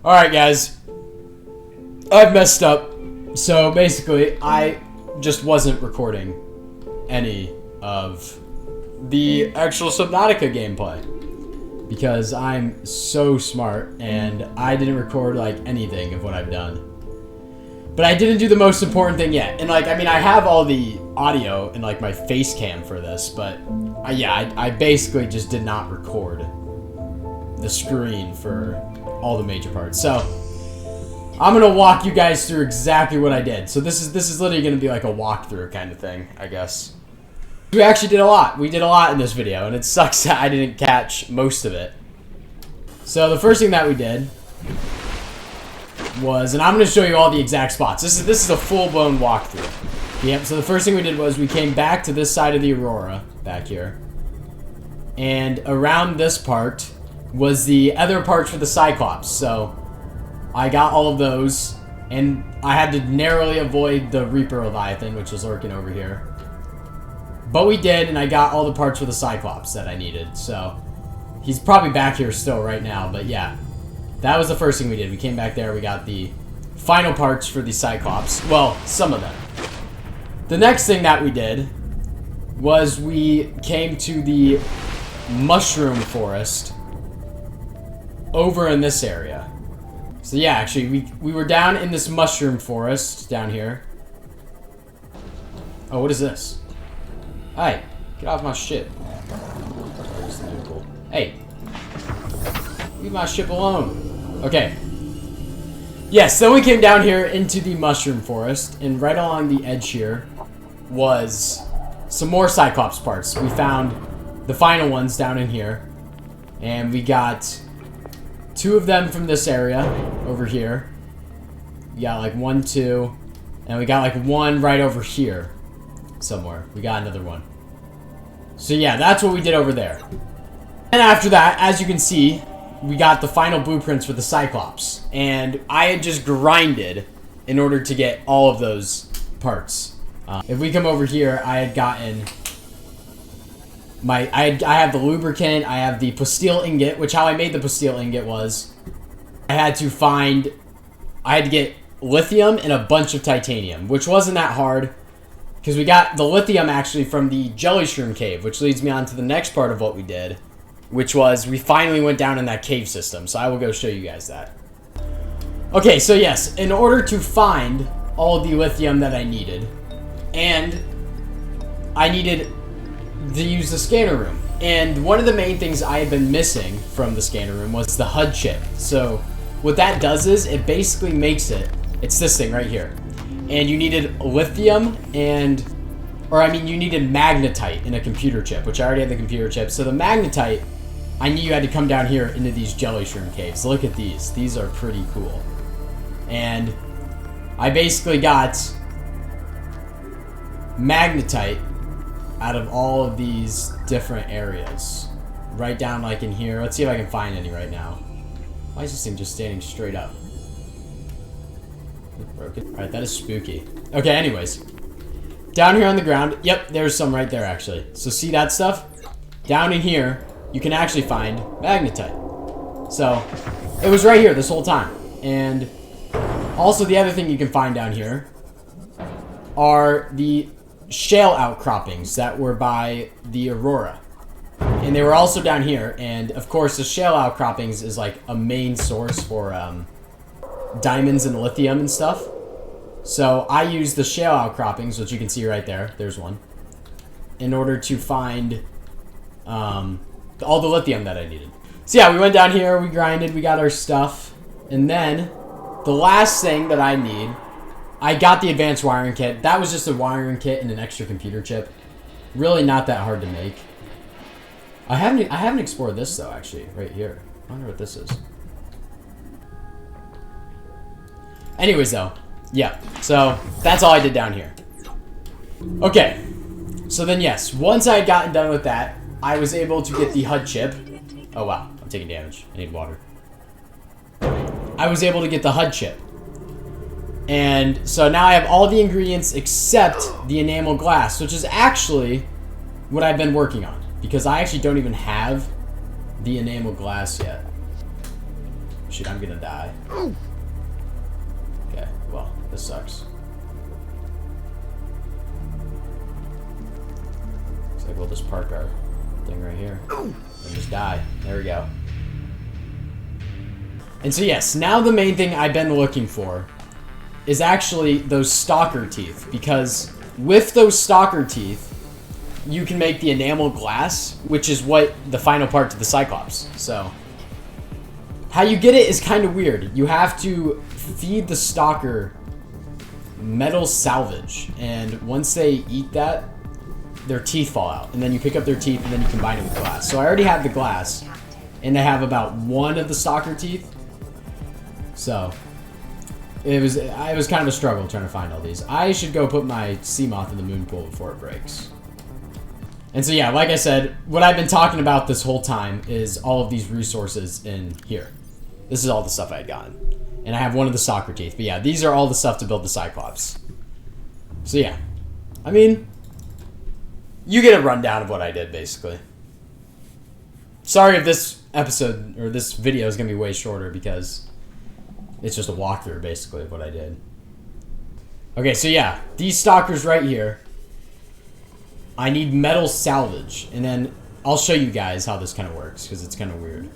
Alright guys, I've messed up. So basically, I just wasn't recording any of the actual Subnautica gameplay. Because I'm so smart and I didn't record like anything of what I've done. But I didn't do the most important thing yet. And like, I mean, I have all the audio and like my face cam for this, but I basically just did not record the screen for all the major parts. So I'm gonna walk you guys through exactly what I did. So this is literally gonna be like a walkthrough kind of thing, I guess. We actually did a lot. We did a lot in this video, and it sucks that I didn't catch most of it. So the first thing that we did was, and I'm gonna show you all the exact spots. This is a full-blown walkthrough. Yep. So the first thing we did was we came back to this side of the Aurora back here, and around this part was the other parts for the Cyclops. So I got all of those, and I had to narrowly avoid the Reaper Leviathan, which was lurking over here. But we did, and I got all the parts for the Cyclops that I needed. So he's probably back here still right now, but yeah. That was the first thing we did. We came back there, we got the final parts for the Cyclops. Well, some of them. The next thing that we did was we came to the mushroom forest over in this area. So yeah, actually, we were down in this mushroom forest down here. Oh, what is this? Hey, get off my ship. Hey, leave my ship alone. Okay. Yes, then we came down here into the mushroom forest, and right along the edge here was some more Cyclops parts. We found the final ones down in here, and we got 2 of them from this area over here. We got like 1, 2, and we got like 1 right over here somewhere. We got another one. So yeah, that's what we did over there. And after that, as you can see, we got the final blueprints for the Cyclops. And I had just grinded in order to get all of those parts. If we come over here, I had gotten my... I have the lubricant, I have the plasteel ingot, which how I made the plasteel ingot was I had to get lithium and a bunch of titanium, which wasn't that hard. Because we got the lithium actually from the jelly shroom cave, which leads me on to the next part of what we did, which was we finally went down in that cave system. So I will go show you guys that. Okay, so yes, in order to find all the lithium that I needed, and I needed to use the scanner room. And one of the main things I had been missing from the scanner room was the HUD chip. So what that does is it basically makes it's this thing right here. And you needed lithium you needed magnetite in a computer chip, which I already had the computer chip. So the magnetite, I knew you had to come down here into these jelly shroom caves. Look at these. These are pretty cool. And I basically got magnetite out of all of these different areas. Right down like in here. Let's see if I can find any right now. Why is this thing just standing straight up? Broken. Alright, that is spooky. Okay, anyways. Down here on the ground. Yep, there's some right there, actually. So see that stuff? Down in here, you can actually find magnetite. So, it was right here this whole time. And also the other thing you can find down here are the shale outcroppings that were by the Aurora. And they were also down here. And, of course, the shale outcroppings is like a main source for, diamonds and lithium and stuff. So I used the shale outcroppings, which you can see right there. There's one. In order to find all the lithium that I needed. So yeah, we went down here, we grinded, we got our stuff. And then the last thing that I need, I got the advanced wiring kit. That was just a wiring kit and an extra computer chip. Really not that hard to make. I haven't explored this though, actually, right here. I wonder what this is. Anyways, though, yeah, so that's all I did down here. Okay, so then yes, once I had gotten done with that, I was able to get the HUD chip. Oh wow, I'm taking damage. I need water. I was able to get the HUD chip. And so now I have all the ingredients except the enamel glass, which is actually what I've been working on. Because I actually don't even have the enamel glass yet. shoot, I'm gonna die. Okay, well, this sucks. Looks like we'll just park our thing right here. And just die. There we go. And so yes, now the main thing I've been looking for is actually those stalker teeth. Because with those stalker teeth, you can make the enameled glass, which is what the final part to the Cyclops. So, how you get it is kind of weird. You have to feed the stalker metal salvage, and once they eat that, their teeth fall out. And then you pick up their teeth, and then you combine it with glass. So I already have the glass, and I have about 1 of the stalker teeth. So, it was kind of a struggle trying to find all these. I should go put my sea moth in the moon pool before it breaks. And so yeah, like I said, what I've been talking about this whole time is all of these resources in here. This is all the stuff I had gotten. And I have 1 of the stalker teeth. But yeah, these are all the stuff to build the Cyclops. So yeah. I mean, you get a rundown of what I did, basically. Sorry if this episode, or this video is going to be way shorter, because it's just a walkthrough, basically, of what I did. Okay, so yeah, these stalkers right here, I need metal salvage, and then I'll show you guys how this kind of works, because it's kind of weird.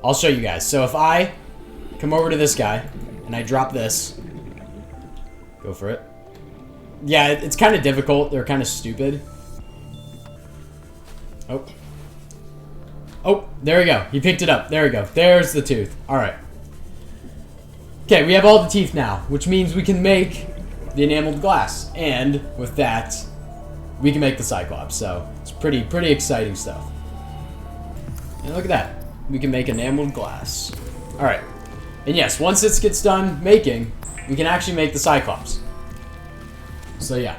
I'll show you guys. So if I come over to this guy, and I drop this, go for it. Yeah, it's kind of difficult. They're kind of stupid. Oh. Oh, there we go. He picked it up. There we go. There's the tooth. All right. Okay, we have all the teeth now, which means we can make the enameled glass, and with that, we can make the Cyclops. So it's pretty exciting stuff. And look at that, we can make enameled glass. All right, and yes, once this gets done making, we can actually make the Cyclops. So yeah.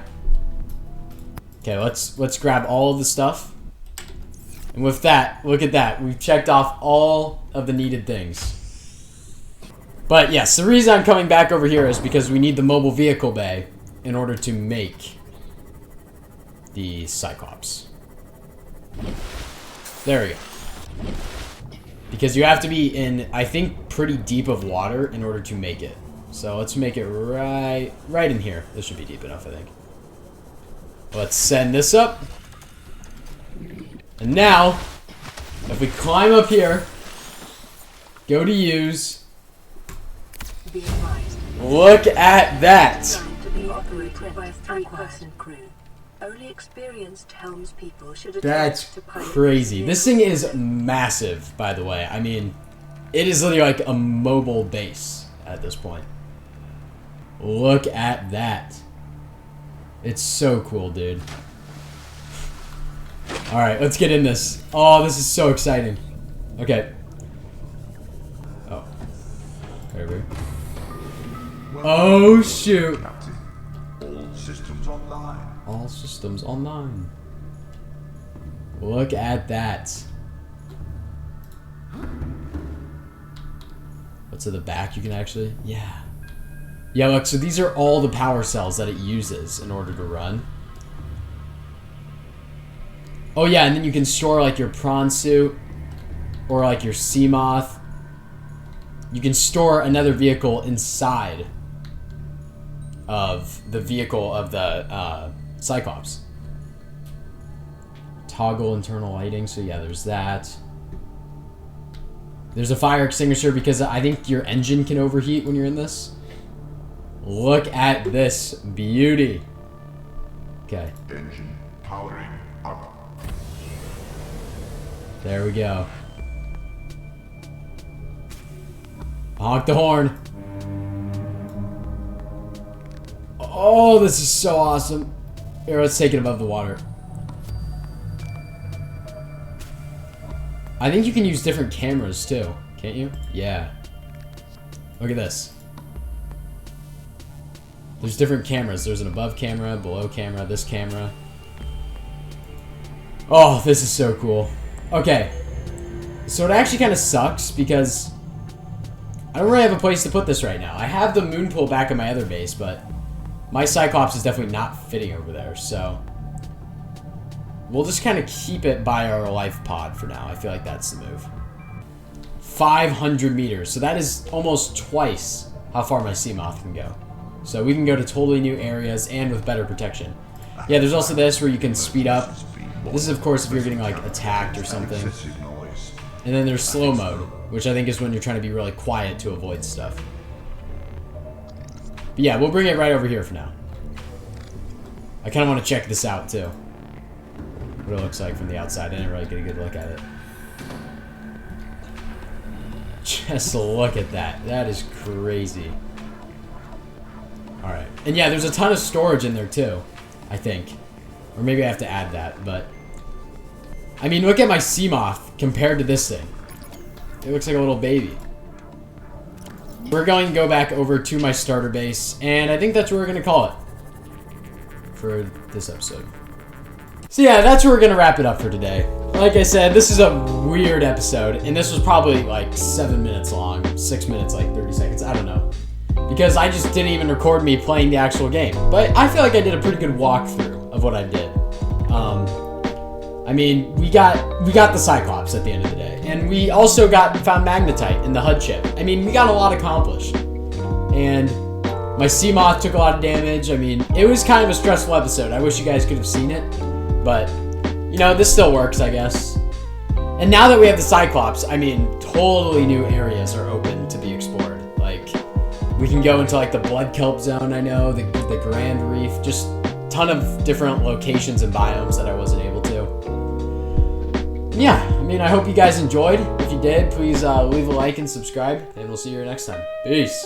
Okay, let's grab all of the stuff, and with that, look at that, we've checked off all of the needed things. But yes, the reason I'm coming back over here is because we need the mobile vehicle bay in order to make the Cyclops. There we go. Because you have to be in, I think, pretty deep of water in order to make it. So let's make it right in here. This should be deep enough, I think. Let's send this up. And now, if we climb up here, go to use. Look at that! That's crazy. This thing is massive, by the way. I mean, it is literally like a mobile base at this point. Look at that. It's so cool, dude. Alright, let's get in this. Oh, this is so exciting. Okay. Oh. There we go. Oh, shoot. All systems online. All systems online. Look at that. What's to the back you can actually... Yeah. Yeah, look, so these are all the power cells that it uses in order to run. Oh, yeah, and then you can store, like, your prawn suit or, like, your sea moth. You can store another vehicle inside of the vehicle of the Cyclops. Toggle internal lighting, so yeah, there's that. There's a fire extinguisher because I think your engine can overheat when you're in this. Look at this beauty. Okay. Engine powering up. There we go. Honk the horn. Oh, this is so awesome. Here, let's take it above the water. I think you can use different cameras too, can't you? Yeah. Look at this. There's different cameras. There's an above camera, below camera, this camera. Oh, this is so cool. Okay. So it actually kind of sucks because I don't really have a place to put this right now. I have the moon pool back at my other base, but my Cyclops is definitely not fitting over there, so we'll just kind of keep it by our life pod for now. I feel like that's the move. 500 meters. So that is almost twice how far my sea moth can go. So we can go to totally new areas and with better protection. Yeah, there's also this where you can speed up. This is, of course, if you're getting, like, attacked or something. And then there's slow mode, which I think is when you're trying to be really quiet to avoid stuff. But yeah, we'll bring it right over here for now. I kind of want to check this out, too. What it looks like from the outside. I didn't really get a good look at it. Just look at that. That is crazy. Alright. And yeah, there's a ton of storage in there, too. I think. Or maybe I have to add that, but... I mean, look at my sea moth compared to this thing. It looks like a little baby. We're going to go back over to my starter base, and I think that's what we're going to call it for this episode. So yeah, that's where we're going to wrap it up for today. Like I said, this is a weird episode, and this was probably like 7 minutes long, 6 minutes, like 30 seconds, I don't know. Because I just didn't even record me playing the actual game. But I feel like I did a pretty good walkthrough of what I did. I mean, we got the Cyclops at the end of the day. And we also found magnetite in the HUD chip. I mean, we got a lot accomplished. And my sea moth took a lot of damage. I mean, it was kind of a stressful episode. I wish you guys could have seen it. But, you know, this still works, I guess. And now that we have the Cyclops, I mean, totally new areas are open to be explored. Like, we can go into, like, the Blood Kelp Zone, I know, the Grand Reef, just a ton of different locations and biomes that I wasn't able to. Yeah, I mean, I hope you guys enjoyed. If you did, please leave a like and subscribe, and we'll see you next time. Peace.